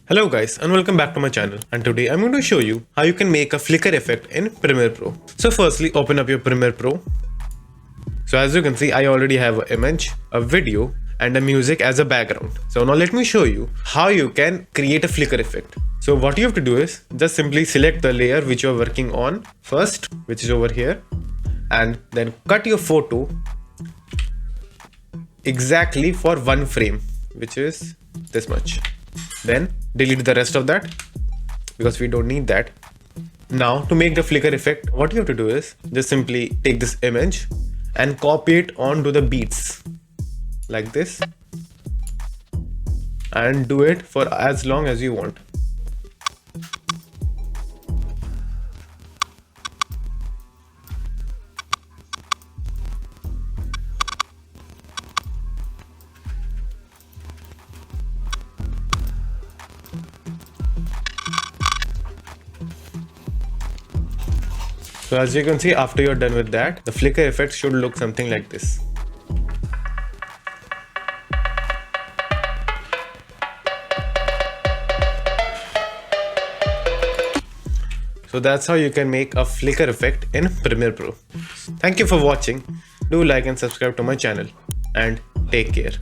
Hello guys and welcome back to my channel, and today I'm going to show you how you can make a flicker effect in Premiere Pro. So firstly, open up your Premiere Pro. So as you can see, I already have an image, a video and a music as a background. So now let me show you how you can create a flicker effect. So what you have to do is just simply select the layer which you are working on first, which is over here, and then cut your photo exactly for one frame, which is this much. Then delete the rest of that because we don't need that. Now to make the flicker effect, what you have to do is just simply take this image and copy it onto the beats like this and do it for as long as you want. So as you can see, after you're done with that, the flicker effect should look something like this. So that's how you can make a flicker effect in Premiere Pro. Thank you for watching. Do like and subscribe to my channel and take care.